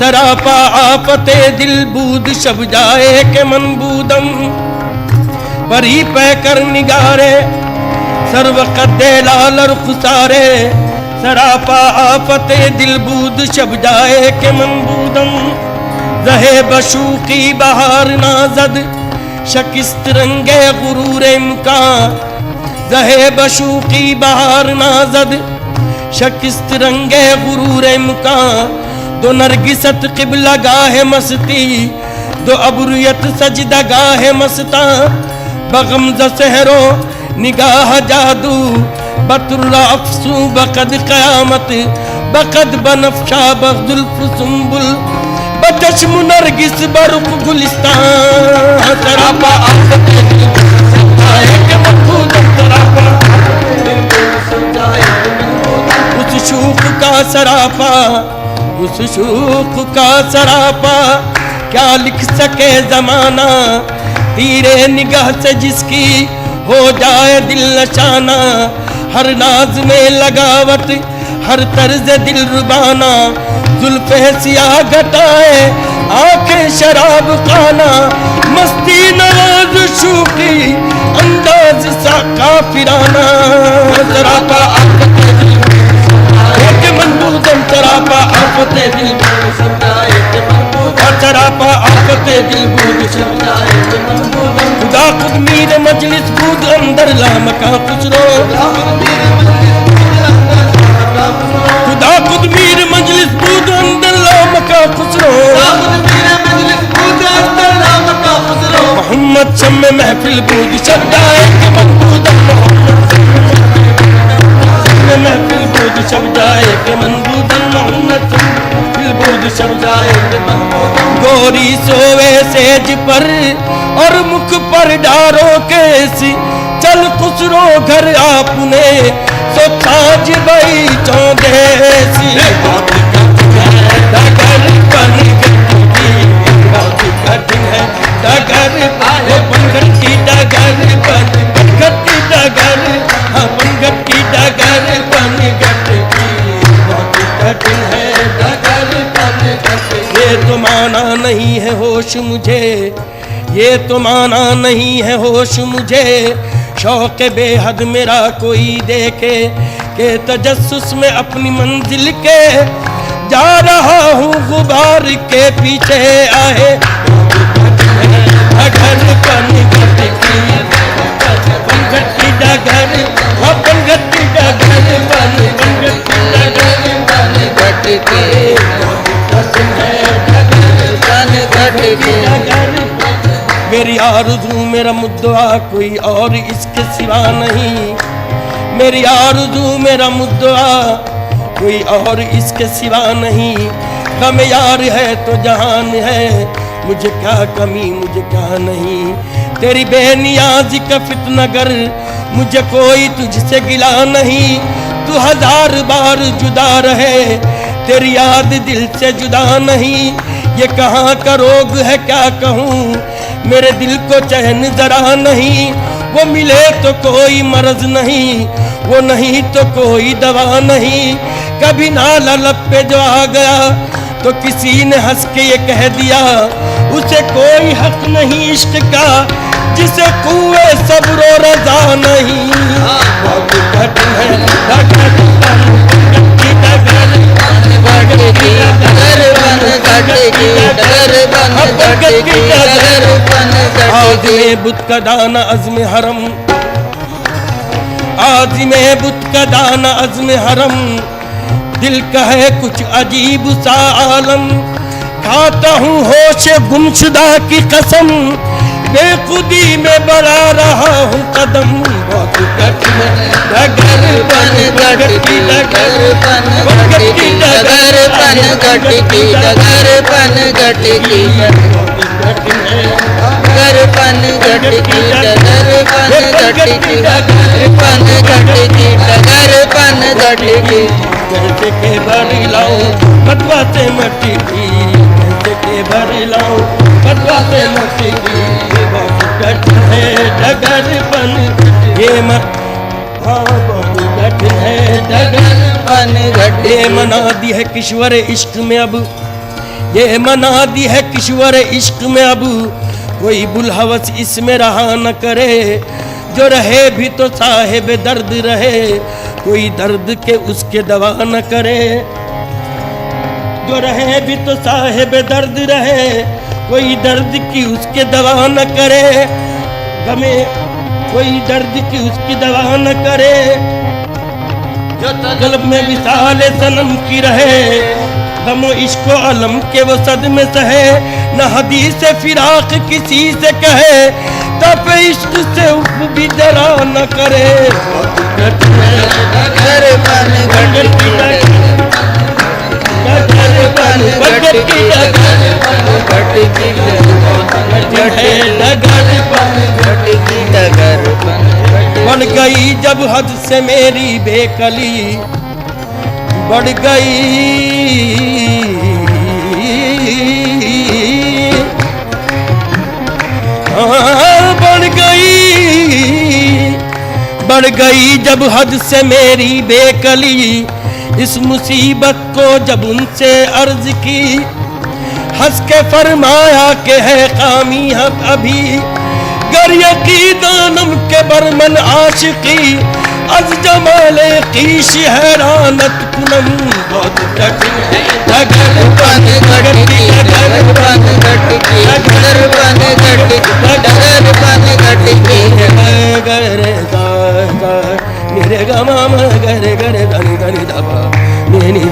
सरापा आफते दिल बूद शब जाए के मन बूदम परी पै कर निगारे सर्व कद्दे लाल और खुसारे सरापा आफते दिल बूद शब जाए के मन बूदम रहे बशूकी बहार नाजद शकिस्त रंगे गुरूर इमका रहे बशूकी बहार नाजद शकिस्त रंगे गुरूर इमका दो नरगिसत क़िबला गाहे मस्ती दो अबरुयत सजदा गाहे मस्ता बगमज़ सहरो निगाह जादू बतुर्रा अफसू बकद क़यामत बकद बनफ्शा बजुल्फ सुंबुल बचश्म नरगिस बरुख गुलिस्तान सरापा उस शूक का सरापा उस शूक का सरापा क्या लिख सके जमाना तीरे निगाह से जिसकी हो जाए दिल नशाना हर नाज में लगावट हर तर्ज दिल रुबाना जुल्फ़े सियाह घटाए आंखें शराब खाना मस्ती नवाज शूकी अंदाज सा काफिराना सरापा एक मनबूदम सरापा आफते दिल सरापा आफते दिल बूद खुदा खुद मीर मजलिस बूद अंदर लामका खुसरो खुदा खुद मीर मजलिस बूद अंदर लामका खुसरो मोहम्मद शम्मे महफिल बूद शब्दाए के मनबूदम महफिल बूद शब्दाए के मनबूदम मोहम्मद महफिल बूद शब्दाए के मनबूदम गोरी सोवे सेज पर और मुख पर डारो केसी चल खुसरो घर आपने सो ताज बई चौदेसी डगर बन कठिन है डगर पंगत की डगर बन पंगत की डगर पंगत की डगर बन कठिन है डगर बन ये तो माना नहीं है होश मुझे ये तो माना नहीं है होश मुझे शौक बेहद मेरा कोई देखे के तजस्सुस में अपनी मंजिल के जा रहा हूँ गुबार के पीछे आए डगर पंगत की डगर पंगत की डगर पंगत की डगर मेरी आरज़ू मेरा मुद्दा कोई और इसके सिवा नहीं मेरी आरज़ू मेरा मुद्दा कोई और इसके सिवा नहीं गम यार है तो जहान है मुझे क्या कमी मुझे क्या नहीं तेरी बेनियाज़ी का फितनगर मुझे कोई तुझसे गिला नहीं तू हजार बार जुदा रहे तेरी याद दिल से जुदा नहीं ये कहाँ का रोग है क्या कहूँ मेरे दिल को चैन जरा नहीं वो मिले तो कोई मर्ज नहीं वो नहीं तो कोई दवा नहीं कभी नाला लब पे जो आ गया तो किसी ने हंस के ये कह दिया उसे कोई हक नहीं इश्क का जिसे कुए सब्र और रज़ा नहीं बहुत कठिन है आज़िमे बुत का दाना अज़्म हरम आज़िमे बुत का दाना अज़्म हरम दिल का है कुछ अजीब सा आलम खाता हूँ होश गुमशुदा की कसम बेखुदी में बढ़ा रहा हूँ कदम बहुत कठिन डगर बन डगर की डगर डगर की डगर बन गट की डगर बन गट की डगर बन गट की डगर बन गट की डगर बन गट की डगर बन गट की कैसे के भरी लाऊं बदवा से मट्टी की कैसे के भरी लाऊं बदवा से मट्टी की है डगर बन ये बहुत कठिन है डगर बन ये मना दी है किश्वर इश्क में अब ये मना दी है किश्वर इश्क में अब कोई बुलहवस इसमें रहा न करे। जो रहे भी तो साहिब दर्द रहे, कोई दर्द के उसके दवा न करे। जो रहे भी तो साहिब दर्द रहे, कोई दर्द की उसके दवा न करे। गमे कोई दर्द की उसकी दवा न करे। जो तलब में विसाल सनम की रहे, गमो इश्को अलम के वो सदमे सहे। न हदीस फिराक किसी से कहे, तब इश्क से उफ भी जरा न करे। बढ़ गई जब हद से मेरी बेकली, बढ़ गई बढ़ गई जब हद से मेरी बेकली। इस मुसीबत को जब उनसे अर्ज की, हंस के फरमाया कि है कामी हक अभी। गर यकी दानम के बरमन आशिकी, अज जमाले कीश हैरानत कुनम। बहुत कठिन है डगर बन घटकी, डगर बन घटकी, डगर बन घटकी, डगर बन घटकी। गरे गा गा निरे गा मा मा गरे गरे धनी धनी दबा नी नी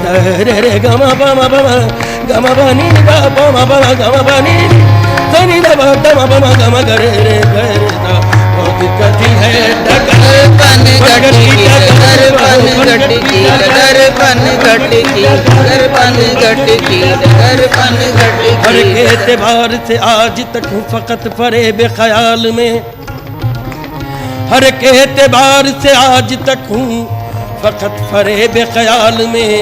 रे रे गा मा बा मा बा गा मा बा नी गा बा मा बा गा मा बा नी धनी दबा दमा बा मा गा मा गरे रे गरे दा। बहुत कठिन है डगर बन घटकी, डगर बन घटकी, डगर बन घटकी, डगर बन घटकी, डगर बन घटकी। हर के एतबार से आज तक हूँ फकत फरेब ख्याल में। हर के एतबार से आज तक हूँ फकत फरेब ख्याल में।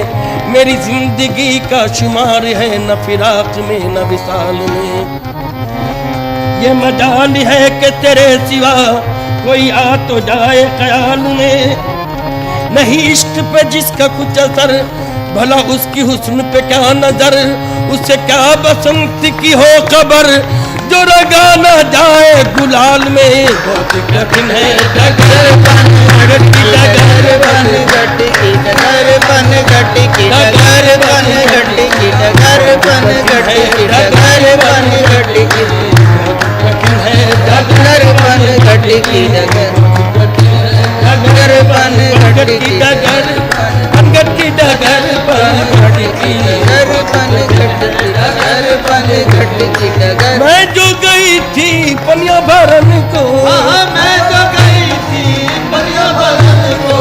मेरी जिंदगी का शुमार है न फिराक में न विसाल में। ये मजाल है कि तेरे सिवा कोई आ तो जाए ख्याल में। नहीं इश्क पे जिसका कुछ असर, भला उसकी हुस्न पे क्या नजर। उससे क्या बसंत की हो खबर, जो रगा न जाए गुलाल में। बहुत कठिन है डगर बन घटकी, डगर बन घटकी, डगर बन घटकी, डगर बन घटकी, डगर बन घटकी, डगर बन घटकी। कठिन है डगर बन घटकी, डगर बन घटकी, डगर बन घटकी, डगर बन घटकी, डगर बन घटकी, डगर बन घटकी, डगर। मैं जो गई थी पनिया भरन को, मैं जो गई थी पनिया भरन को।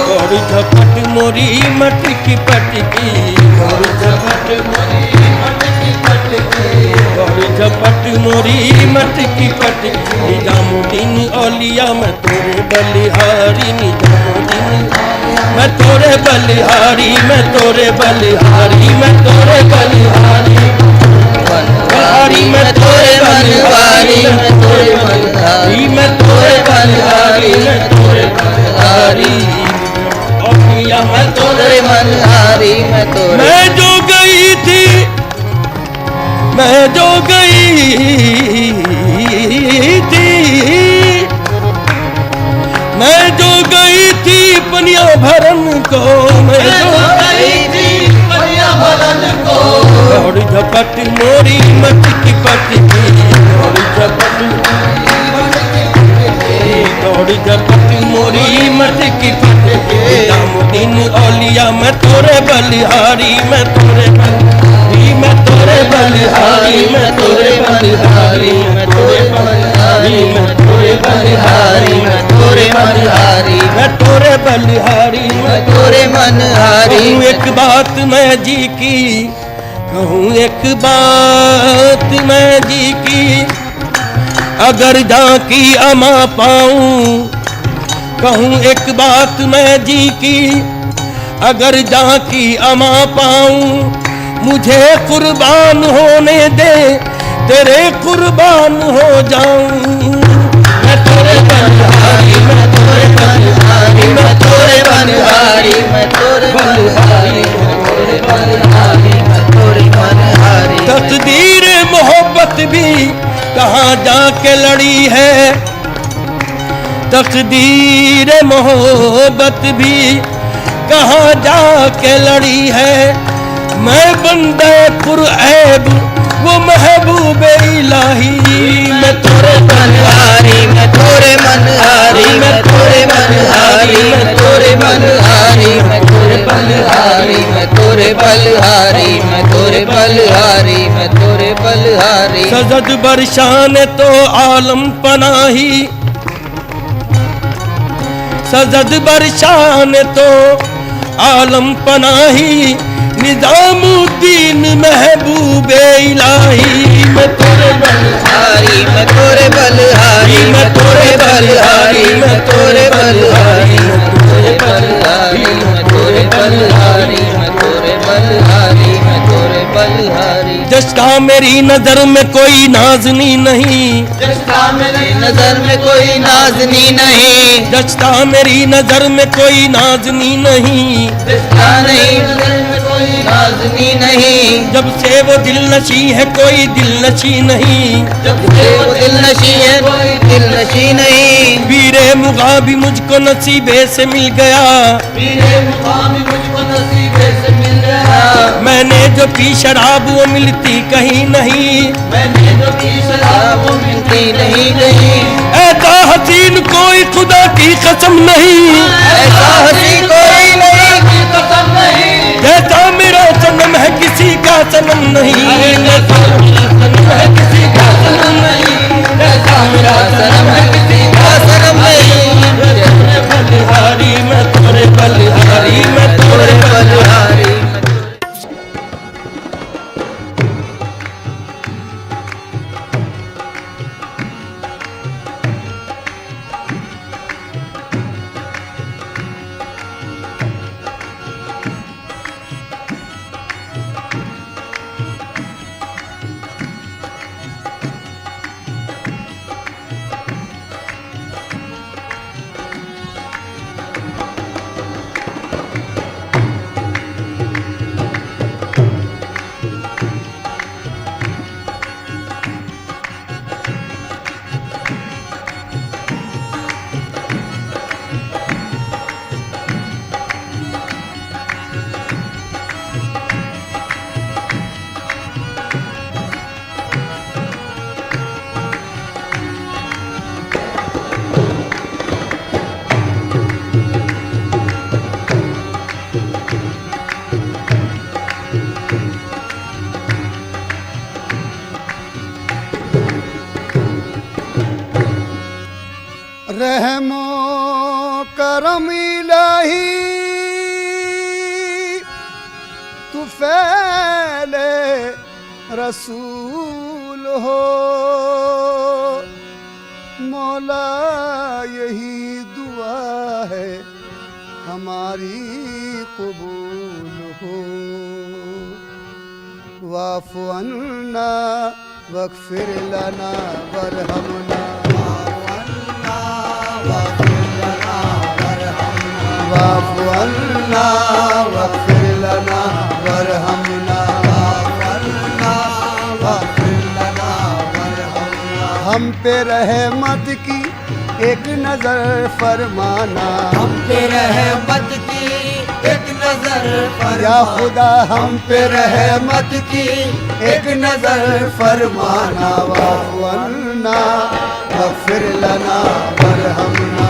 गौरी झपट मोरी मटकी पटकी, गौरी झपट मोरी मटकी पटकी, गौरी झपट मोरी मटकी पटकी। निजामुद्दीन औलिया मैं तोरे बलिहारी, निजामुद्दीन मैं तोरे बलिहारी, मैं तोरे बलिहारी, मैं तोरे बलिहारी, बलिहारी मैं तोरे बलिहारी, मैं तोरे बलिहारी, मैं तोरे बलिहारी, मैं तोरे बलिहारी। औलिया मैं तोरे बलिहारी, मैं तोरे। मैं जो गई थी, मैं जो गई थी, मैं जो गई थी पनिया भरन को, मैं जो गई थी पनिया भरन को। गौरी झपट मोरी मटकी पटकी, गौरी झपट गौरी झपट मोरी मटकी पटकी। निजामुद्दीन औलिया मैं तोरे बलिहारी, मैं तोरे बलिहारी, मैं तोरे बलिहारी, मैं तोरे बलिहारी, मैं तोरे बलिहारी, मैं तोरे बलिहारी, मैं तोरे बलिहारी, मैं तोरे बलिहारी, मैं तोरे मनहारी। कहूँ एक बात मैं जी की, कहूँ एक बात मैं जी की, अगर झांकी अमा पाऊं। कहूँ एक बात मैं जी की, अगर झांकी अमा पाऊं। मुझे कुर्बान होने दे, तेरे कुर्बान हो जाऊं। मैं तोरे बलिहारी, मैं तोरे बलिहारी, मैं तोरे बलिहारी, मैं तोरे बलिहारी, मैं तोरे बलिहारी, मैं तोरे बलिहारी। कहाँ जाके लड़ी है तकदीर मोहब्बत भी, कहाँ जाके लड़ी है। मैं बंदे पुरऐब वो महबूब इलाही, मैं तोरे मनहारी मैं तोरे मनहारी मैं तोरे मनहारी मैं तोरे मनहारी मैं तोरे बलहारी मैं तोरे बलहारी मैं तोरे बलहारी मैं तोरे बलहारी। सजद बरशान तो आलम पनाही, सजद बरशान तो आलम पनाही, निजामुद्दीन महबूब इलाही। मैं तोरे बलहारी मैं तोरे बलहारी मैं तोरे बलहारी मैं तोरे बलहारी मैं तोरे बलहारी मैं तोरे बलहारी मैं तोरे बलहारी मैं तोरे बलहारी। जश्ता मेरी नजर में कोई नाज़नी नहीं, जश्ता मेरी नजर में कोई नाज़नी नहीं, जश्ता मेरी नजर में कोई नाज़नी नहीं, जश्ता नहीं नजर में कोई नाज़नी नहीं। जब से वो दिल नशी है कोई दिल नशी नहीं, जब से वो दिल नशी है कोई दिल नशी नहीं। वीरे मुगाबी मुझको नसीबे से मिल गया, वीरे मुगाबी मुझको नसीबे से मिल गया। मैंने जो पी शराब वो मिलती कहीं नहीं, मैंने जो पी शराब वो मिलती नहीं कहीं। ऐसा हसीन कोई खुदा की कसम नहीं, ऐसा हसीन कोई नहीं की कसम नहीं। जैसा मेरा सनम है किसी का सनम नहीं, जैसा मेरा सनम है किसी का सनम नहीं, जैसा मेरा सनम है किसी का सनम नहीं। बलहारी मैं तोरे बलहारी मैं तोरे बलहारी। रहमो करम इलाही तू फैले रसूल हो, मौला यही दुआ है हमारी कबूल हो। वाफ़ु अन्ना वग़फ़िर लना वरहमना, वाफ़ु अन्ना वग़फ़िर लना वरहमना, हम पे रहमत की एक नजर फरमाना, हम पे रहमत की एक नजर फरमाना। या खुदा हम पे रहमत की एक नजर फरमाना। वाफ़ु अन्ना वग़फ़िर लना वरहमना,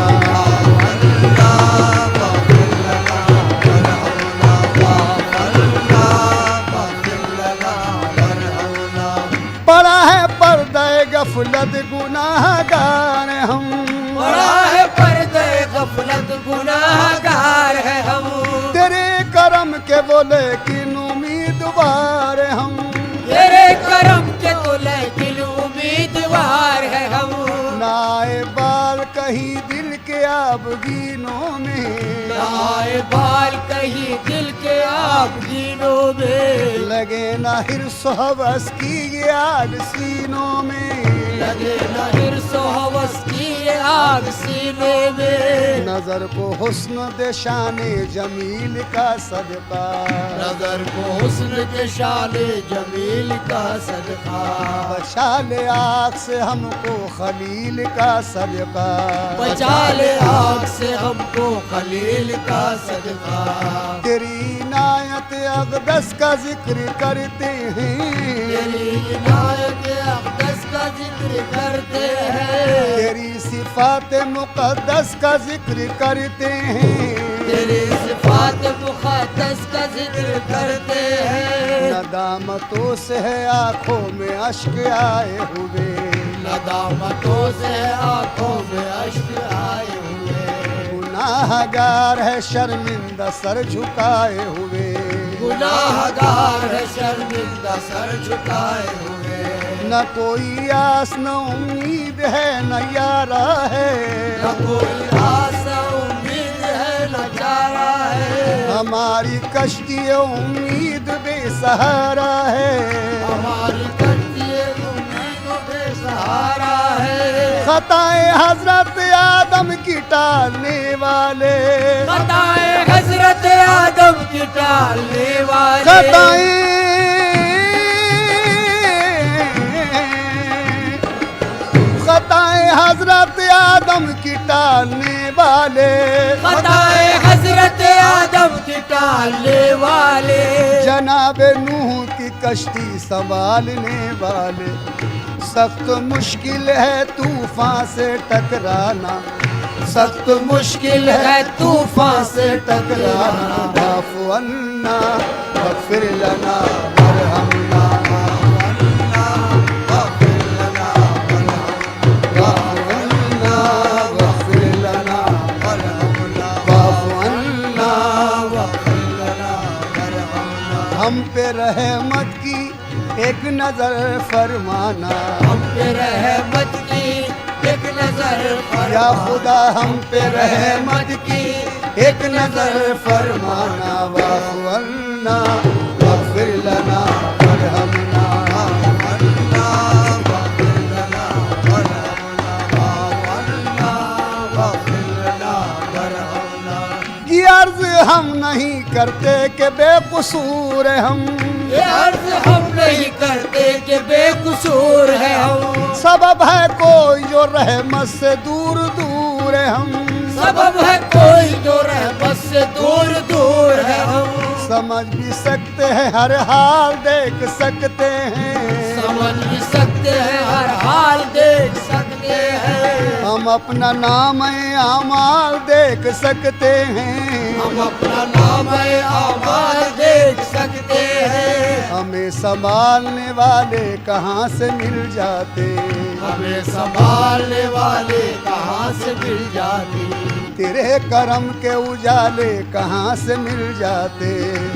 पड़ा है पर्दे गफलत गुनाहगार हम, पड़ा है पर्दे गफलत गुनाहगार है हम। तेरे करम के बोले कि उम्मीदवार हम, तेरे करम के तो लेकिन उम्मीदवार है हम। नाए बाल कहीं दिल के आबगीनों में, नाए बाल कहीं दिल के आबगीनों में। लगे ना हिर्स हवस की आग सीनों में, लगे न हिर्सो हवस की ये आग सीने में। नजर को हुस्न दे शाने जमील का सदका, नजर को हुस्न के शाने जमील का सदका। बचा ले आग से हमको खलील का सदका, बचा ले आग से हमको खलील का सदका। तेरी इनायत अक़दस का जिक्र करते हैं, तेरी इनायत अक़दस का जिक्र करते हैं। तेरी सिफ़ात मुक़द्दस का जिक्र करते हैं, तेरी सिफ़ात मुक़द्दस का जिक्र करते हैं। नदामतों से है आँखों में अश्क आए हुए, नदामतों से आँखों में अश्क आए हुए। गुनाहगार है शर्मिंदा सर झुकाए हुए, गुनाहगार है शर्मिंदा सर झुकाए हुए। न कोई आस न उम्मीद है न यारा है, न कोई आस उम्मीद है न चारा है। हमारी कश्ती उम्मीद बेसहारा है, हमारी कश्ती उम्मीद बेसहारा है। खताए हजरत आदम की टालने वाले, खताए हजरत आदम की टालने वाले। खताए हजरत आदम की टालने वाले, खताए हजरत आदम की टालने वाले। जनाब नूह की कश्ती संभालने वाले। सख्त मुश्किल है तूफान से टकराना, सख्त मुश्किल है तूफान से टकराना। वाफ़ु अन्ना वग़फ़िर लना वरहमना, वाफ़िर लना वाफ़ु अन्ना वग़फ़िर लना वरहमना, वाफ़ु अन्ना वग़फ़िर लना वरहमना। हम पे रहमत की एक नजर फरमाना, हम पे रहमत की एक नजर फरमाना। या खुदा हम पे रहमत की एक नजर फरमाना। वाफ़ु अन्ना वग़फ़िर लना वरहमना, अन्ना वग़फ़िर लना वरहमना, अन्ना वग़फ़िर लना वरहमना। ये अर्ज़ हम नहीं करते कि बेकसूर हम, ये अर्ज हम नहीं करते कि बेकसूर है हम। सबब है कोई जो रहमत से दूर दूर है हम, सबब है कोई जो रहमत से दूर दूर है हम। समझ भी सकते हैं हर हाल देख सकते हैं, समझ भी सकते हैं हर हाल देख सकते हैं। हम अपना नाम आमाल देख सकते हैं, हम अपना नाम आमाल देख सकते हैं। हमें संभालने वाले कहाँ से मिल जाते, हमें संभालने वाले कहाँ से मिल जाते। तेरे करम के उजाले कहाँ से मिल जाते,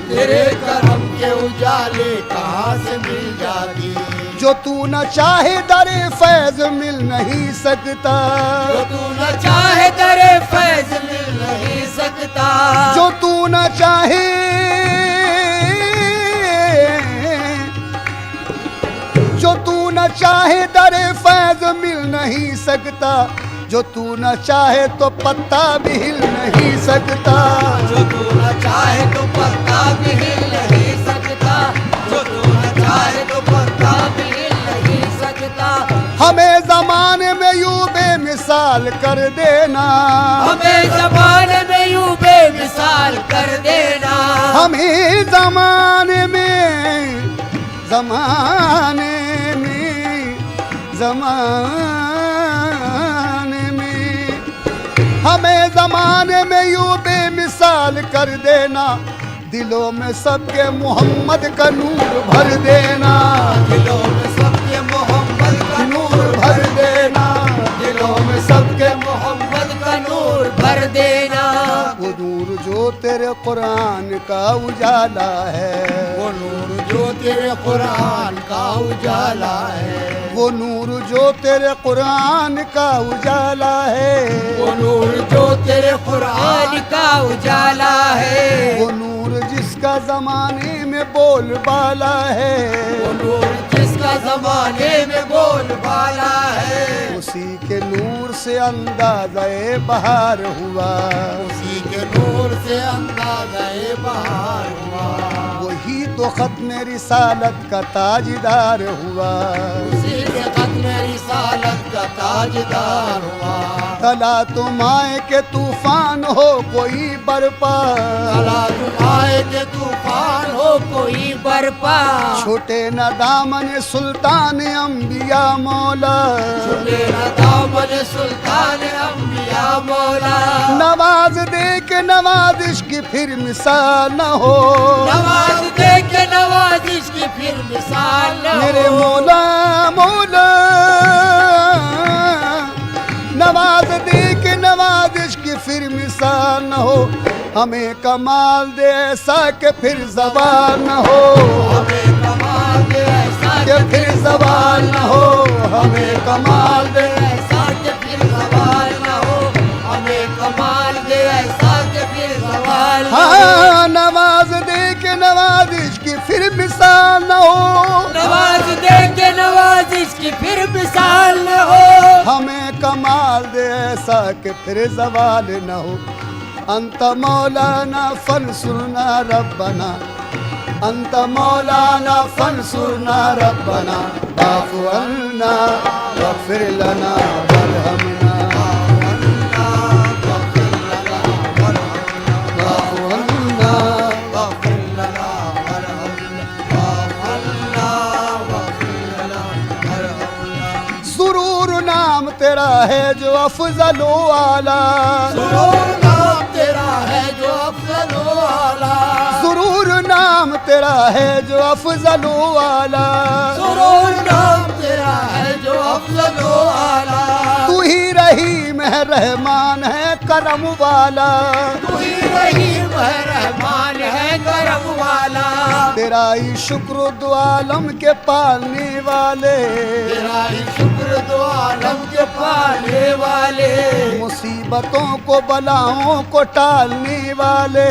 तेरे करम के उजाले कहाँ से मिल जाती। जो तू न चाहे दरे फैज मिल नहीं सकता, जो तू न चाहे दरे फैज मिल नहीं सकता। जो तू न चाहे, जो तू न चाहे दरे फैज मिल नहीं सकता। जो तू न चाहे तो पत्ता भी हिल नहीं सकता, जो तू न चाहे तो पत्ता भी हिल नहीं सकता। जो तू न चाहे तो पत्ता भी हिल नहीं सकता। हमें जमाने में यूं बेमिसाल कर देना, हमें जमाने में यूं बेमिसाल कर देना। हमें जमाने में, जमाने में, जमाने में, हमें जमाने में यूं बेमिसाल कर देना। दिलों में सबके मोहम्मद का नूर भर देना, दिलों में सबके मोहम्मद का नूर भर देना, दिलों में सबके मोहम्मद का नूर भर देना। वो नूर जो तेरे कुरान का उजाला है, वो नूर जो तेरे कुरान का उजाला है। वो नूर जो तेरे कुरान का उजाला है, वो नूर जो तेरे कुरान का उजाला है। वो नूर जिसका जमाने में बोलबाला है, वो नूर जिसका जमाने में बोलबाला है। उसी के नूर से अंदाज़े बहार हुआ, उसी के नूर से अंदाज़े बहार हुआ, वही तो खत्म रिसालत का ताजदार हुआ, उसी के खत्म रिसालत का ताजदार हुआ। तला तुम आए के तूफान हो कोई बरपा, तला तुम आए के तूफान हो कोई बरपा, छोटे न दामन सुल्तान अंबिया मौला, छुटे न दामन सुल्तान अंबिया मौला, नवाज दे के नवाजिश की फिर मिसाल न हो, नवाज दे के नवाजिश की फिर मिसाल न मेरे हो। मौला मौला, नवाज दे के नवाजिश की फिर मिसाल न हो, हमें कमाल दे ऐसा के फिर जवाल न हो, हमें कमाल दे ऐसा के फिर जवाल न हो, हमें कमाल दे ऐसा के फिर सवाल न हो, हमें कमाल दे ऐसा के फिर सवाल न हो। हाँ, नवाज दे के नवाजिश की फिर मिसाल न हो, नवाज दे के नवाजिश की फिर मिसाल न हो, हमें कमाल दे ऐसा कि फिर जवाल न हो। अंत मौलाना फनसुरना रब्बना, अंत मौलाना फनसुरना रब्बना, वाफ़ु अन्ना वग़फ़िर लना वरहमना, वाफ़ु अन्ना सुरूर नाम तेरा है जो अफजलो आला, सुरूर नाम तेरा है जो अफजलो आला, सुरूर नाम तेरा है जो अफजलो आला, सुरूर नाम तेरा है जो अफजलो आला, तू ही रहीम है रहमान है करम वाला, तू ही रहीम है रहमान है करम वाला, तेरा ही शुक्र दो आलम के पालने वाले, तेरा ही शुक्र दो आलम के पालने वाले, मुसीबतों को बलाओं को टालने वाले,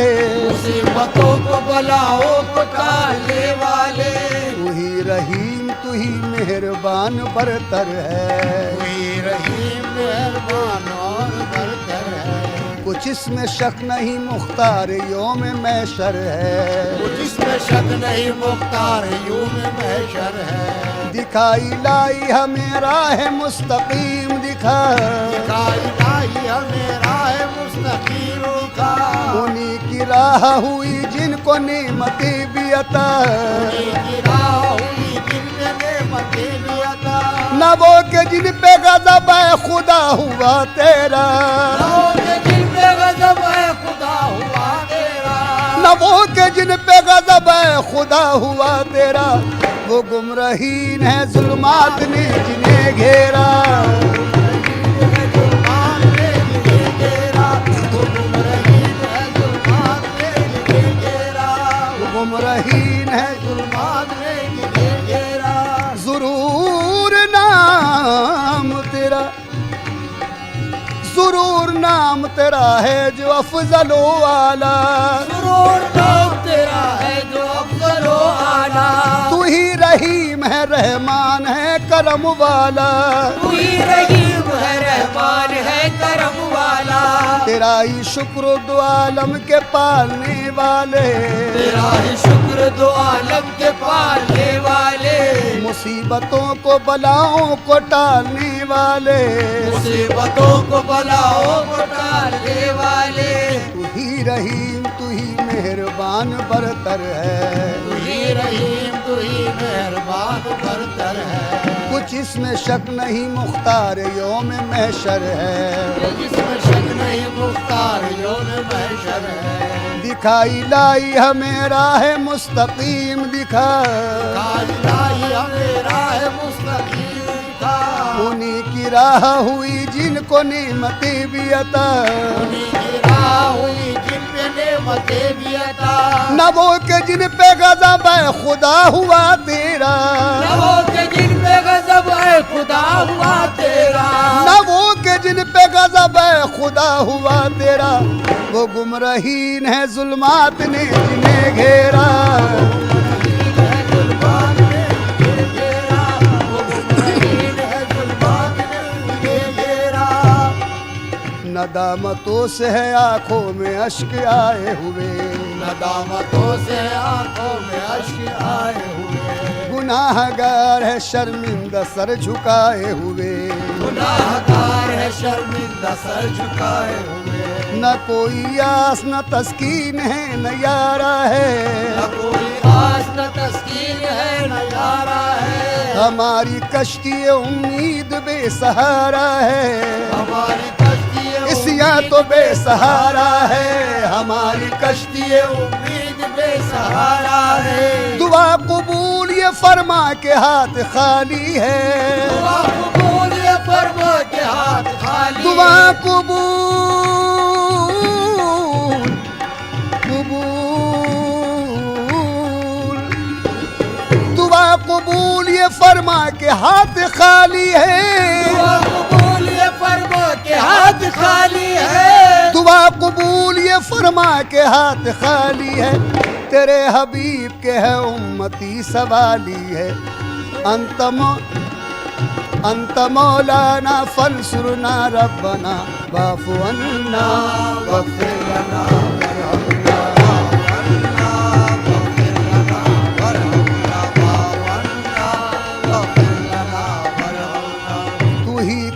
मुसीबतों को बलाओं को टालने वाले, तू ही रहीम तू ही मेहरबान बरतर है, कोई रहीम मेहरबान और बरतर है, कुछ इसमें शक नहीं मुख्तार योम मैशर है, जिसमें शक नहीं मुख्तार यूं में महशर है, दिखाई लाई हमें राह मुस्तकीम दिखा, दिखाई लाई हमें राह मुस्तकीम दिखा, उन्हीं की राह हुई जिनको नेमतें भी अता, उन्हीं की राह हुई जिनमें नेमतें भी अता, न वो के जिन पे गज़ब है खुदा हुआ तेरा, रहो के जिन पे गज़ब है खुदा हुआ तेरा, न वो के जिन पे गज़ब है खुदा हुआ तेरा, वो गुमरहीन है जुल्मात ने जिन्हें घेरा, जुल्मात ने जिन्हें घेरा, वो गुमरहीन है जुल्मात ने जिन्हें घेरा, वो गुमरहीन है जुल्मात ने जिन्हें घेरा, ज़ुरूर नाम तेरा, ज़ुरूर नाम तेरा है जो अफजलो आला, सुरूर नाम तेरा है जो अफजलो आला, तू ही रहीम है रहमान है करम वाला, तू ही रहीम है रहमान है करम वाला, तेरा ही शुक्र दो आलम के पालने वाले, तेरा ही शुक्र दो आलम के पालने वाले, मुसीबतों को बलाओं को टालने वाले, मुसीबतों को बलाओं को टालने वाले, तू ही रहीम तू ही मेहरबान बरतर है, तू ही रहीम तू ही मेहरबान बरतर है, कुछ इसमें शक नहीं मुख्तार योम महशर है, जिसमें शक नहीं मुख्तार यौन महशर है, दिखाई लाई हमें राह मुस्तकीम दिखा, दिखाई लाई हमें राह मुस्तकीम दिखा, उन्हीं की राह हुई जिनको नेमतें भी अता, उन्हीं की राह हुई जिन पे नेमतें भी अता, न वो के जिन पे गज़ब है खुदा हुआ तेरा, नवों के जिन पे गज़ब है खुदा हुआ तेरा, न वो के जिन पे गज़ब है खुदा हुआ तेरा, वो गुमरहीन है जुल्मात ने जिन्हें घेरा, जुल्मात ने जिन्हें घेरा, वो गुमरहीन है जुल्मात ने जिन्हें नदामतों से है आंखों में अश्क आए हुए, नदामतों से आंखों में अश्क आए हुए, गुनाहगार है शर्मिंदा सर झुकाए हुए, गुनाहगार है शर्मिंदा सर झुकाए हुए, न कोई आस न तस्कीन है न यारा है, न कोई आस न तस्कीन है न यारा है, हमारी कश्ती उम्मीद बेसहारा है, हमारी कश्ती इसिया तो बेसहारा है, हमारी कश्ती उम्मीद बेसहारा है, दुआ कबूल ये फरमा के हाथ खाली है, दुआ कबूल ये फरमा के हाथ खाली, दुआ कबूल दुआ कबूल ये फरमा के हाथ खाली है, दुआ कबूल ये फरमा के हाथ खाली है, दुआ कबूल ये फरमा के हाथ खाली है, तेरे हबीब के है उम्मती सवाली है, अंत मौलाना फंसुरना रब्बना वाफ़ु अन्ना वग़फ़िर लना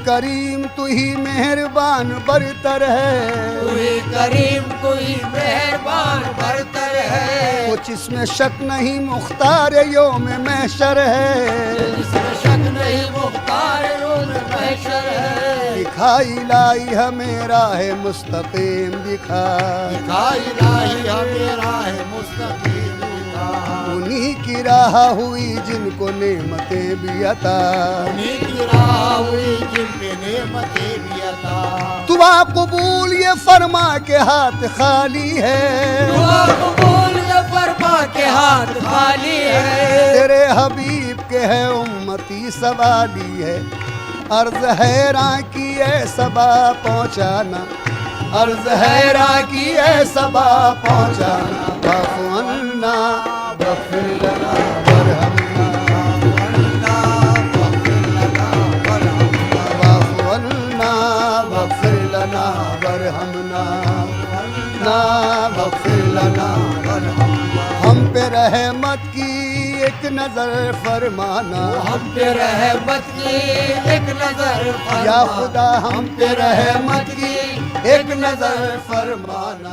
करीम तू ही मेहरबान बरतर है, तू ही करीम तू ही मेहरबान बरतर है, कुछ इसमें शक नहीं मुख्तार योम महशर है, इसमें शक नहीं मुख्तार योम महशर है, दिखाई लाई हमें राह मुस्तकीम दिखा, दिखाई लाई हमें राह मुस्तकीम दिखा, उन्हीं की राह हुई जिनको नेमतें भी अता, उन्हीं की राह हुई जिन पे नेमतें भी अता, दुआ कबूल ये फरमा के हाथ खाली है, दुआ कबूल ये फरमा के हाथ खाली है, तेरे हबीब के है उम्मती सवाली है, अर्ज हैरां की है सबा पहुँचाना, अर्ज हैरां की है सबा पहुँचाना, वाफ़ु अन्ना वग़फ़िर लना वरहमना, वाफ़ु अन्ना वग़फ़िर लना वरहमना, ना वग़फ़िर लना वरहमना, हम पे रहमत की एक नजर फरमाना, हम पे रहमत की एक नजर या फरमा, खुदा हम पे रहमत की एक नजर फरमाना।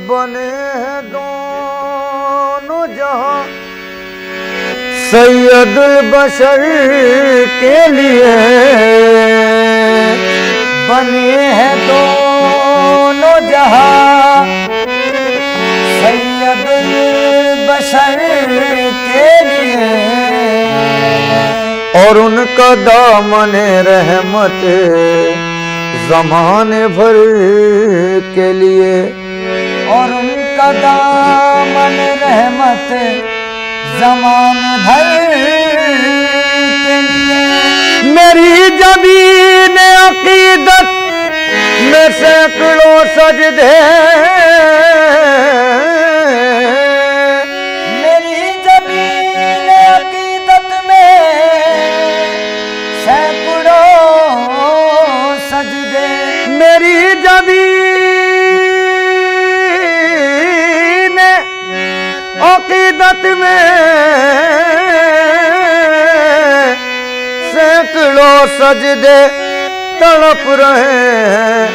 बने हैं दोनों जहां सैयदुल बशर के लिए, बने हैं दोनों जहां सैयदुल बशर के लिए, और उनका दामन रहमत ज़माने भर के लिए, और उनका दामन रहमत ज़माने भर के लिए। मेरी ज़मीन अक़ीदत में सैकड़ों सजदे, मेरी ज़मीन अक़ीदत में सैकड़ों सजदे, मेरी ज़मीन अक़ीदत में सैकड़ों सजदे तड़प रहे हैं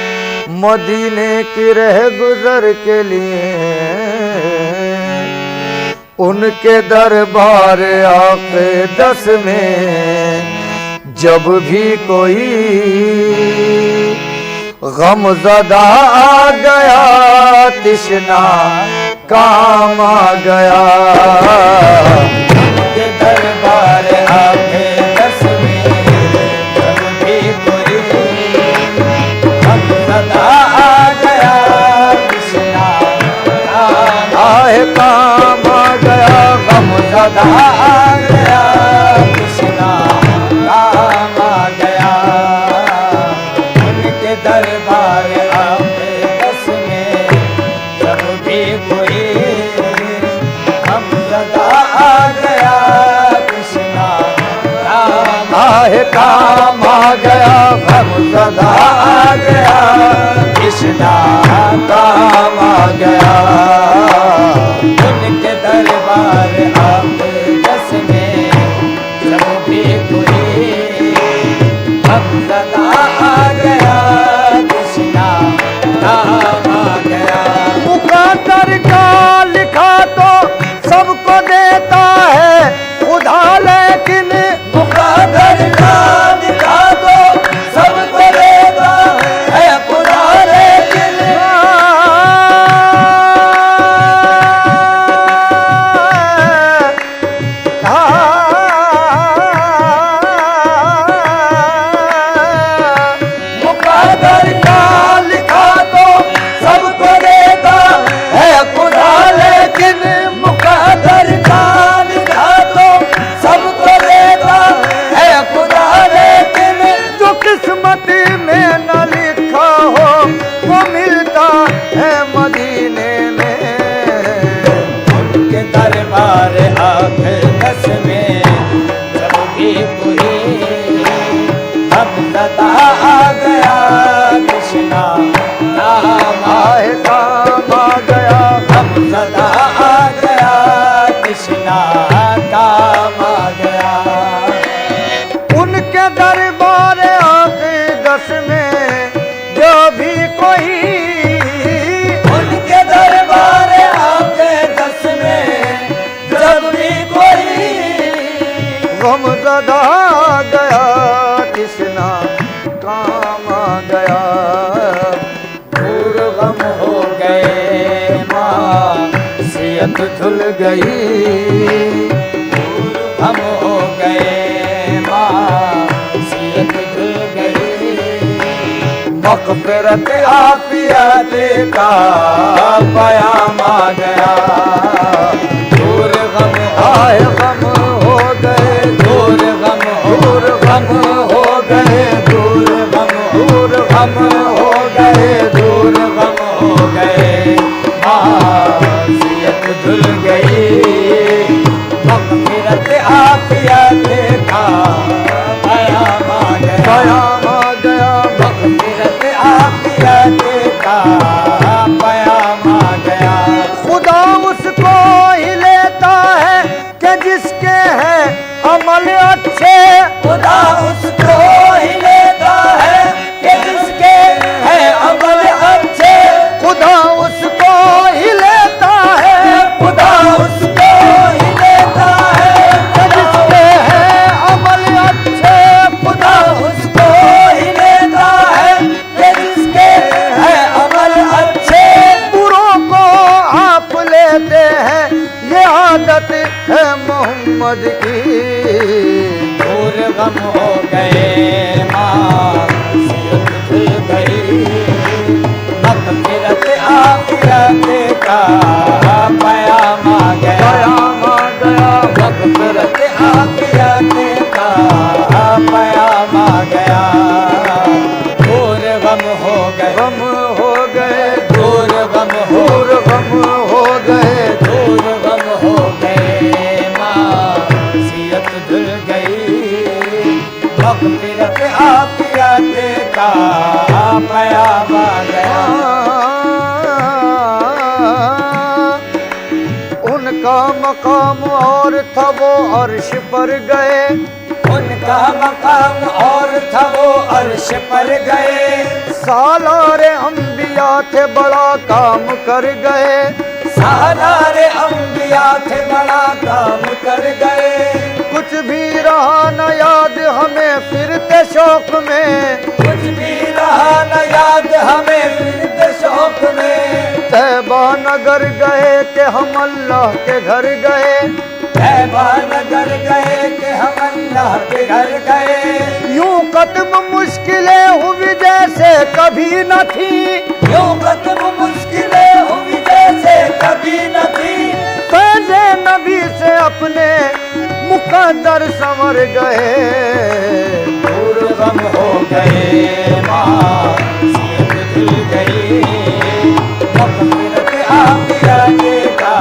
मदीने की रह गुजर के लिए, उनके दरबार आके 10 में जब भी कोई गमज़दा आ गया, तिश्ना काम आ गया, उनके दरबार आके 10 में सदा आ गया, कृष्णा काम आ गया। उनके दरबार आपके बस में जब भी कोई हम सदा आ गया, कृष्णा काम आहे काम आ गया, हम सदा आ गया, कृष्णा काम आ गया। उनके दरबार आपके बस में जब भी कोई हम सदा आ गया, कृष्णा काम आ गया। मुकद्दर का लिखा तो सबको देता है खुदा, लेकिन मुकद्दर का लिखा तो सबको देता है खुदा, लेकिन मुकद्दर का लिखा तो सबको देता है खुदा, लेकिन मुकद्दर का लिखा तो सबको देता है खुदा, लेकिन जो किस्मत में न लिखा हो वो मिलता है मदीने में। उनके दरबार आके दस में जब भी कोई हम सदा आ गया, कृष्णा नाम आए काम आ गया, हम सदा आ गया, कृष्णा काम आ गया। उनके दरबार आके दस में जो भी कोई, उनके दरबार आके दस में जब भी कोई गम सदा आ गया, कृष्णा काम आ गया। दूर गम हो गए माँ सियत धुल गई, दूर गम हो गए माँ सियत धुल गई। मग़फ़िरत आफ़ियत का पयाम आ गया, दूर गम आए गम हो गए, दूर गम हो गए, दूर गम हो गए, दूर गम हो गए, मासियत धुल गई। मग़फ़िरत आफ़ियत का पयाम आ गया, पयाम आ गया, मग़फ़िरत आफ़ियत का पयाम आ गया। खुदा उसको ही लेता है कि जिसके हैं अमल अच्छे, खुदा उसको ही लेता है कि जिसके हैं अमल अच्छे, खुदा उसको ही लेता है, खुदा उसको ही लेता है कि जिसके हैं अमल अच्छे, खुदा उसको ही लेता है कि जिसके हैं अमल अच्छे। बुरों को आप लेते हैं ये आदत है मोहम्मद की। दूर गम हो गए मासियत धुल गई, मग़फ़िरत आफ़ियत का पयाम आ गया, पयाम आ गया, मग़फ़िरत आफ़ियत का पयाम आ गया। दूर गम हो गए, गम हो गए, दूर गम हो गए, दूर गम हो गए, मासियत धुल गई, मग़फ़िरत आफ़ियत का पयाम आ गया। उनका मकाम और था वो अर्श पर गए, उनका मकाम और था वो अर्श पर गए। सालारे अंबिया थे बड़ा काम कर गए, सालारे अंबिया थे बड़ा काम कर गए। कुछ भी रहा न याद हमें फिरते शौक में, कुछ भी रहा न याद हमें फिरते शौक में। तैबा नगर गए कि हम अल्लाह के घर गए, तैबा नगर गए कि हम अल्लाह के घर गए। यूं कत्म मुश्किलें हुई जैसे कभी न थी, यूं कत्म मुश्किलें हुई जैसे कभी न थी। फैज़े नबी से अपने मुकद्दर संवर गए। दूर गम हो गए माँ सीत धुल गई, मग़फ़िरत आखिरत का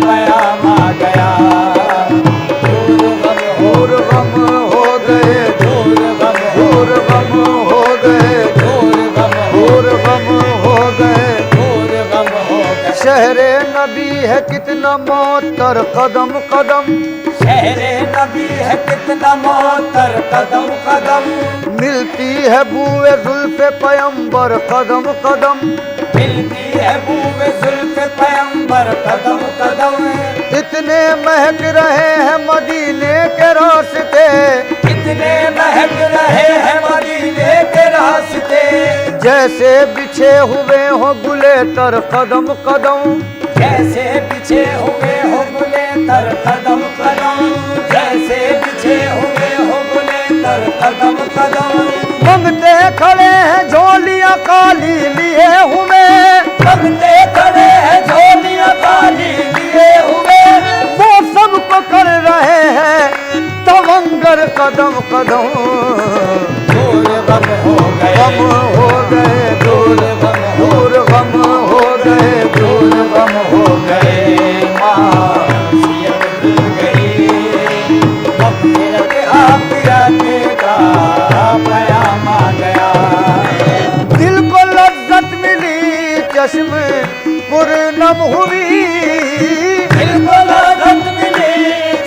क़याम आ गया। दूर गम हो गए, दूर गम हो दूर गम हो गए, दूर गम हो दूर गम हो गए। दूर गम हो गए। शहरे नबी है कितना मोतर कदम कदम, शहरे नबी है कितना मोतर कदम कदम, मिलती है बूए जुल्फ़े पैगंबर कदम कदम। मिलती है बूए जुल्फ़े पैगंबर कदम कदम। इतने महक रहे हैं मदीने के रास्ते, कितने महक रहे हैं मदीने के रास्ते, जैसे बिछे हुए हो गुले तर कदम कदम। जैसे बिछे हुए हो गुले तर कदम कदम, जैसे बिछे हुए हो गुले तर कदम कदम। मंगते खड़े हैं झोलियां काली लिए हुए, मंगते खड़े हैं झोलियां काली लिए हुए, वो सबको कर रहे हैं तवंगर कदम कदम। दूर गम हो गए, गम हो गए, दूर गम हो दूर गम हो गए, दूर गम हो गए माँ सीयत भूल गई, मग़फ़िरत आखिरत का क़याम आ गया। दिल को लज्जत मिली चश्म पुरनम हुई, दिल को लज़्ज़त मिली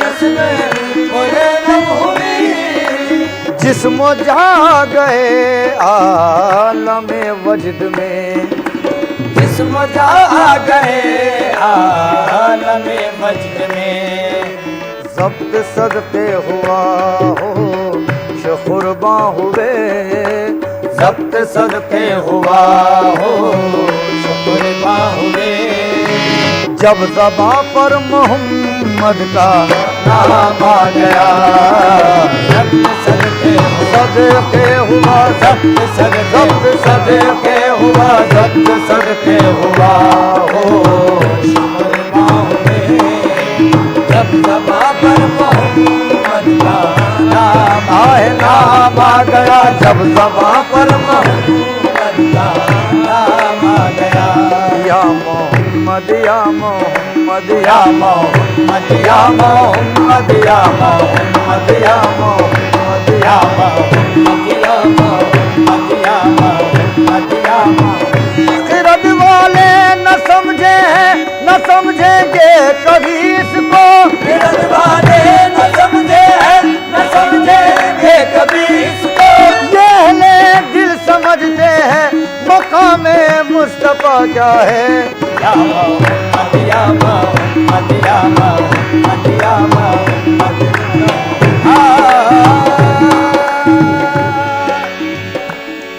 जिस्म पुरनम हुई, जिस्म जा गए आलमे वजद में। जिस्म जा गए आलमे वजद में। ज़ब्त सदक़े हुआ हो शुकुरबां हुए, ज़ब्त सदक़े हुआ हो शुकुरबां हुए, जब ज़बां पर मोहम्मद का नाम आ गया। ज़ब्त सदक़े हुआ, सदक़े हुआ, ज़ब्त ज़ब्त सदक़े हुआ, ज़ब्त सदक़े हुआ हो शुकुरबां हुए, जब ज़बां पर मोहम्मद का नाम आए नाम आ गया, जब ज़बां पर मोहम्मद का नाम आ गया। या मोहम्मद या मोहम्मद या मोहम्मद या मोहम्मद या मोहम्मद या मोहम्मद या मोहम्मद या मोहम्मद या मोहम्मद या मोहम्मद। खिरद वाले न समझे हैं न समझेंगे कभी इसको, खिरद वाले न समझे हैं न समझेंगे कभी इसको, ये अहले दिल समझते हैं मकामे मुस्तफा क्या है। या मोहम्मद या मोहम्मद या मोहम्मद या मोहम्मद।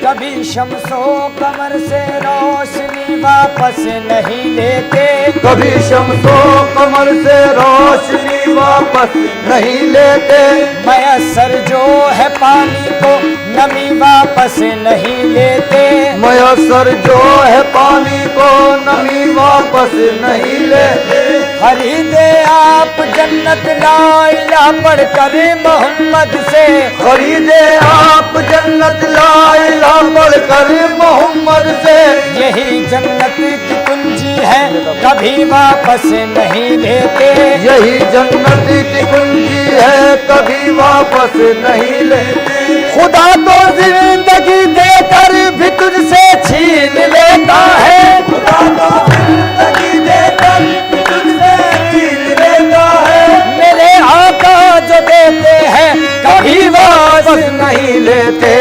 कभी शम्सो कमर से रोशनी वापस नहीं लेते, कभी शम्सो कमर से रोशनी वापस नहीं लेते, मयसर जो है पानी को नमी वापस नहीं लेते, मयसर जो है पानी को नमी वापस नहीं लेते। खरीदे आप जन्नत ला इलाहा पढ़कर मोहम्मद से, खरीदे आप जन्नत ला इलाहा पढ़कर मोहम्मद से, यही जन्नत की कुंजी है कभी वापस नहीं लेते, यही जन्नत की कुंजी है कभी वापस नहीं लेते। खुदा तो जिंदगी देकर भी तुझसे छीन लेता है, खुदा तो जिंदगी देकर भी तुझसे छीन लेता है, मेरे आका जो देते हैं कभी वापस नहीं लेते।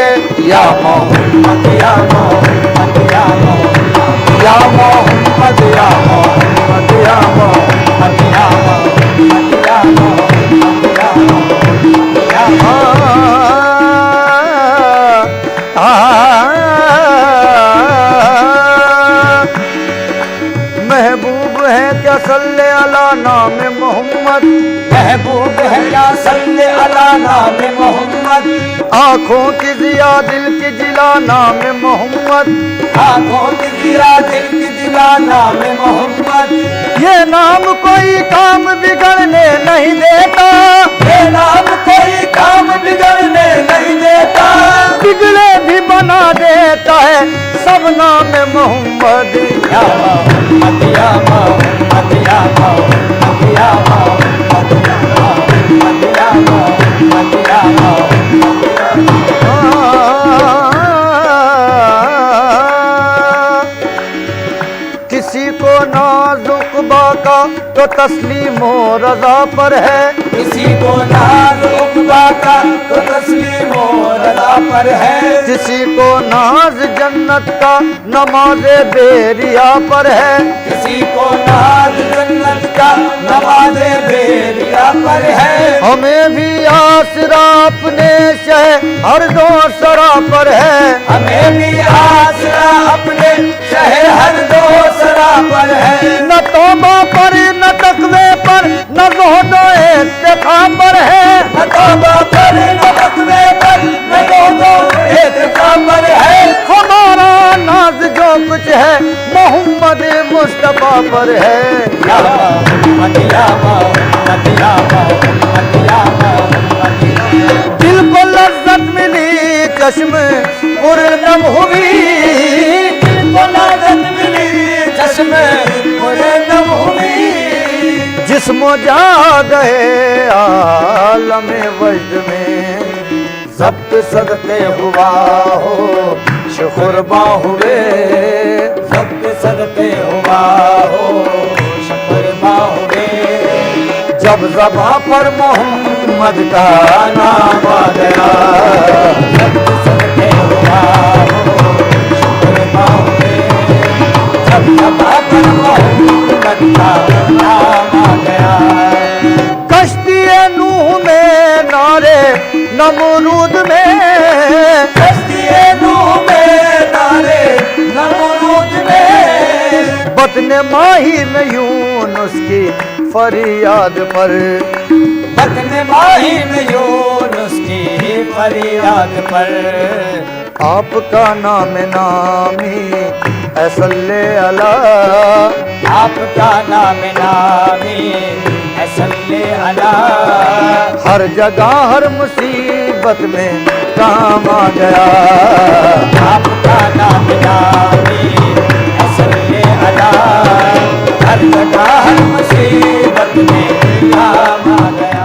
या मोहम्मद या मोहम्मद या मोहम्मद या मोहम्मद या मोहम्मद या मोहम्मद या मोहम्मद या मोहम्मद या मोहम्मद या महबूब है क्या सल्ले अला नाम मोहम्मद, महबूब है क्या सल्ले अला नाम मोहम्मद, आँखों की जिया दिल की जिला नाम मोहम्मद, आँखों की जिया दिल की जिला नाम मोहम्मद, ये नाम कोई काम बिगड़ने नहीं या मोहम्मद या मोहम्मद या मोहम्मद या मोहम्मद या मोहम्मद या किसी को नाजुक बाका तो तस्लीमो रजा पर है, किसी को नाजुक बाका तो तस्लीमो रजा पर है, किसी को नाज जन्नत का नमाज़े बेरिया पर है, किसी को नाज जन्नत का नमाज़े बेरिया पर है। हमें भी आसरा अपने शह हर दो सरा पर है, हमें भी आसरा अपने शहर हर दो सरा पर है। न तौबा पर न तकवे पर न ज़ुहद इत्तिक़ा पर है, न तौबा पर न तकवे पर न ज़ुहद इत्तिक़ा पर है। हमारा नाज जो कुछ है मोहम्मद मुस्तफा पर है। या मोहम्मद या मोहम्मद या मोहम्मद या मोहम्मद। दिल को लज्जत मिली चश्म पुरनम हुई, दिल को लज्जत मिली चश्म पुरनम हुई। जिस्म जा गए आलम वजद में, ज़ब्त सदके हुआ हो शुकुरबा हुए, ज़ब्त सदके हुआ हो शुकुरबा हुए। जब ज़बां पर मोहम्मद का नाम आ गया, ज़ब्त सदके हुआ हो शुकुरबा हुए। जब ज़बां पर मोहम्मद का नाम आ गया। कश्ती नूह में नारे नमरूद में, कश्ती नूह में नारे नमरूद में। बतन माही में यूनुस की फरियाद पर, बतन माही में यूनुस की फरियाद पर। आपका नाम नामी ऐसल्ले अला, आपका नाम नामी ऐसल्ले अला। हर जगह हर मुसीबत में काम आ गया। आपका नाम नामी ऐसल्ले अला। हर जगह हर मुसीबत में काम आ गया।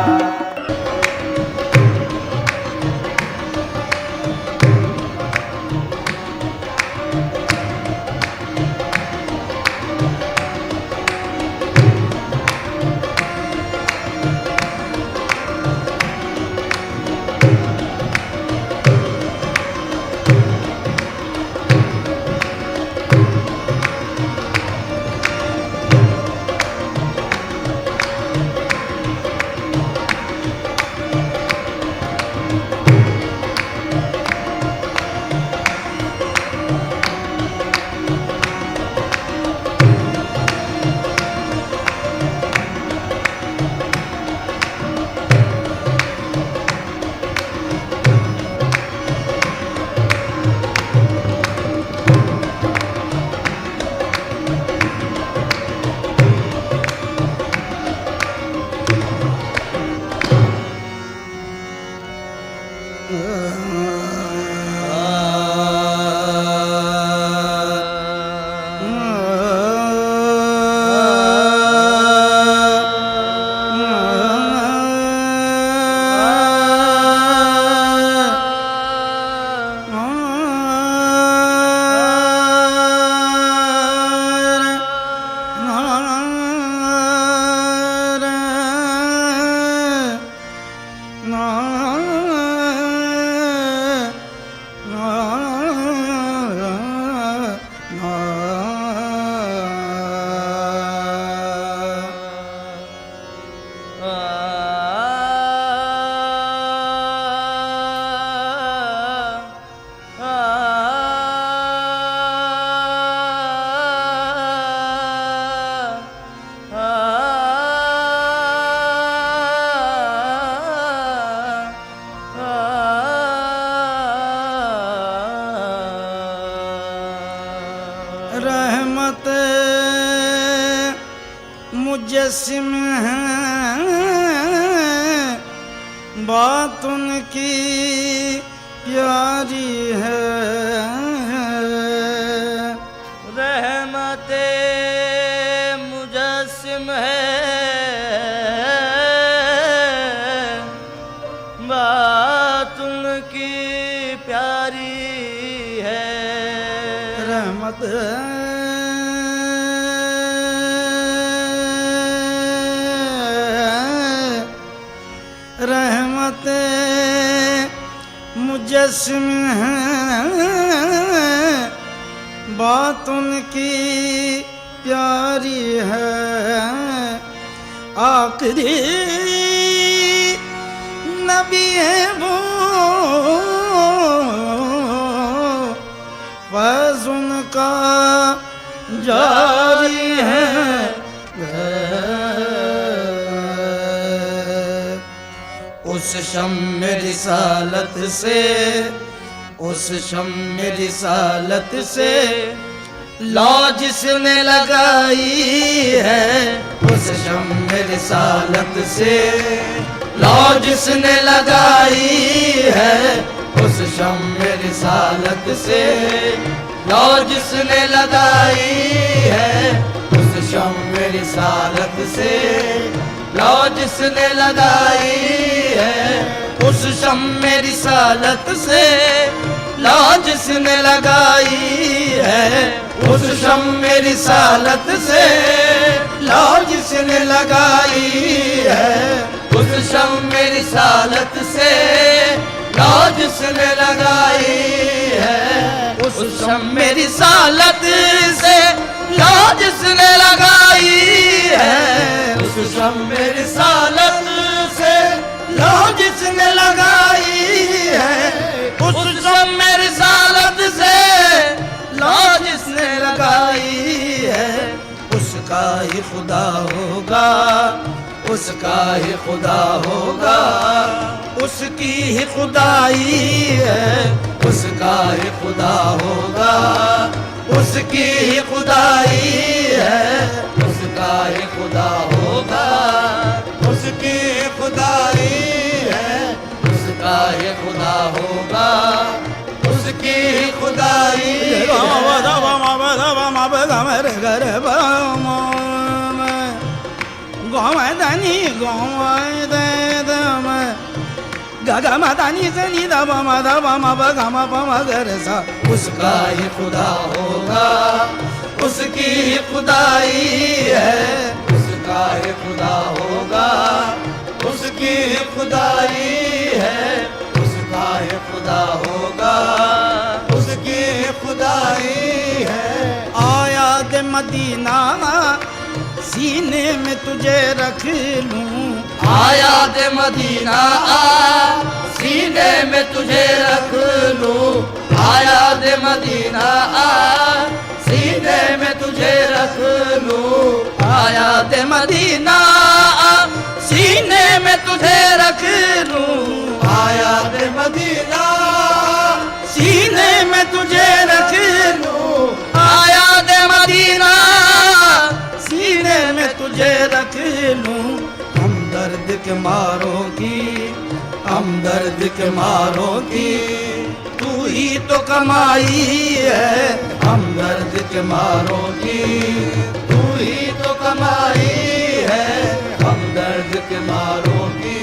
रहमत मुजस्सिम है बात उनकी प्यारी है। रहमत रहमत मुजस्सिम है, बात उनकी प्यारी है। आखिरी नबी है वो, फैज़ उनका जारी है। उस शम्म रिसालत से, उस शम्म रिसालत से लौ जिसने लगाई है, उस शम्म रिसालत से लौ जिसने लगाई है, उस शम्म रिसालत से लौ जिसने लगाई है, उस शम्म रिसालत से लौ जिसने लगाई है, उस शम्म रिसालत से लौ जिसने लगाई है, उस शम्म रिसालत से लौ जिसने लगाई है, उस शम्म रिसालत से लौ जिसने लगाई है, उस शम्म रिसालत से लौ जिसने लगाई है, उस शम्म रिसालत से लौ जिसने लगाई है, उस शम्म रिसालत से लौ जिसने लगाई है, उसका ही खुदा होगा, उसका ही खुदा होगा, उसकी ही खुदाई है, उसका ही खुदा होगा, उसकी ही खुदाई है, उसका ही खुदा होगा, उसकी खुदाई है, उसका ही खुदा होगा, उसकी खुदाई गोमदनी गोमदम गगमदनी सनी दम मदम मब गम पम गर सा, उसका ही खुदा होगा, उसकी ही खुदाई है, उसका ही खुदा होगा, उसकी ही खुदाई है, उसका ही खुदा होगा, उसकी ही खुदाई है। आया दे मदीना सीने में तुझे रख लूं, आया दे मदीना सीने में तुझे रख लूं, आया दे मदीना सीने में तुझे रख लूं, आया दे मदीना सीने में तुझे रख लूं, आया दे मदीना सीने में तुझे रख लूं, आया दे मदीना सीने में तुझे रख लूं। हम दर्द के मारों की, हम दर्द के मारों की तू ही तो कमाई है, हम दर्द के मारों की तू ही तो कमाई है, हम दर्द के मारों की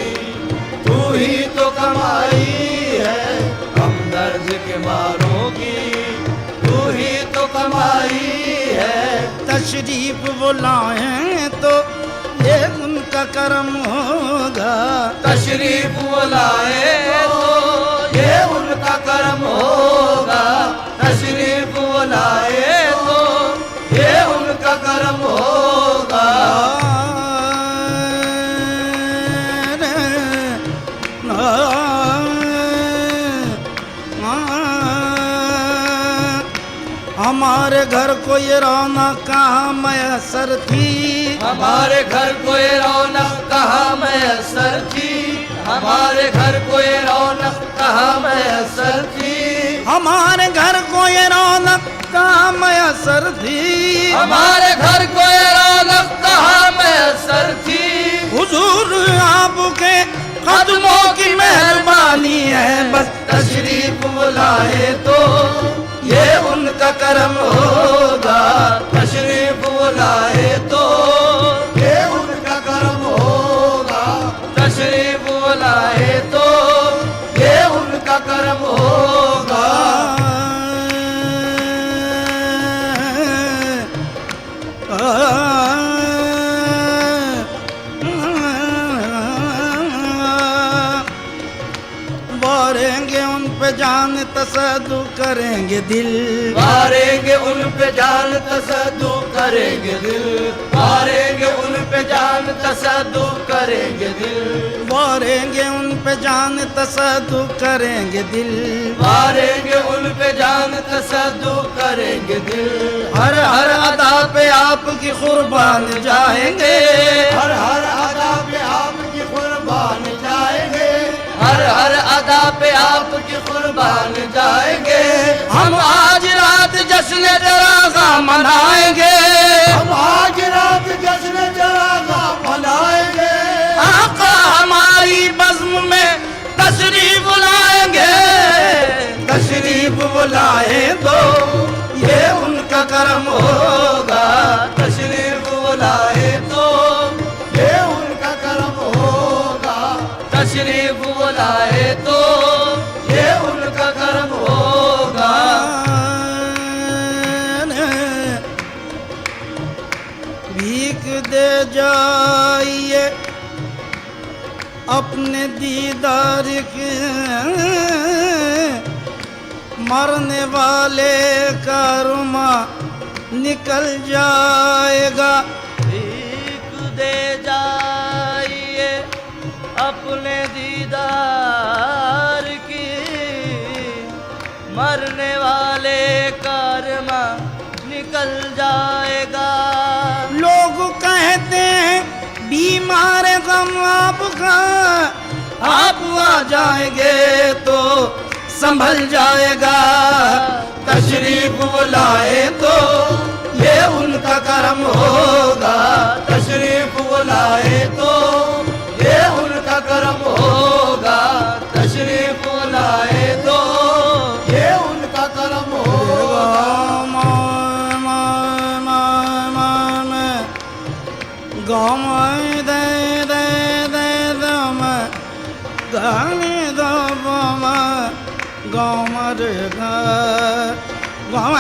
तू ही तो कमाई है, हम दर्द के मारों की तू ही तो कमाई है। तशरीफ वो लाएं तो ये उनका करम होगा, तशरीफ वो लाए तो ये उनका करम होगा, तशरीफ वो लाए तो ये उनका करम होगा। हमारे घर को ये रौनक कहाँ मैसर थी, हमारे घर को ये रौनक कहाँ मैसर थी, हमारे घर को ये रौनक कहाँ मैसर थी, हमारे घर को ये रौनक कहाँ मैसर थी, हमारे घर को ये रौनक कहाँ मैसर थी। हुजूर आपके कदमों की मेहरबानी है, बस तशरीफ बुलाए तो ये उनका करम होगा, तशरीफ बुलाए तो ये उनका करम होगा, तशरीफ बुलाए तो ये उनका करम होगा। जान तसद्दु करेंगे दिल, मारेंगे उन पे जान तसद्दु करेंगे दिल, मारेंगे उन पे जान तसद्दु करेंगे दिल, मारेंगे उन पे जान तसद्दु करेंगे दिल, मारेंगे उन पे जान तसद्दु करेंगे दिल। हर हर अदा पे आपकी कुर्बान जाएंगे, हर हर अदा पे आपकी कुर्बान जाएंगे, हर हर अदा पे आपकी कुर्बान जाएंगे। हम आज रात जश्न जरागा मनाएंगे, हम आज रात जश्न जरागा मनाएंगे, आका हमारी बज़्म में तशरीफ लाएंगे, तशरीफ बुलाए तो ये उनका करम होगा, तशरीफ बुलाए तो ये उनका करम होगा, तशरीफ बुलाए तो ये उनका करम होगा। भीख दे जाइए अपने दीदार के, मरने वाले का रुमा निकल जाएगा। भीख दे जाइए अपने दीदार की, मरने वाले का रुमा निकल जाएगा। लोग कहते हैं बीमार गम आपका, आप आ जाएंगे तो संभल जाएगा, तशरीफ बुलाए तो ये उनका करम होगा, तशरीफ बुलाए तो ये उनका करम होगा, तशरीफ बुलाए तो ये उनका करम होगा। गाँव दे दे दे दम गाने दो गाँव रे गाँव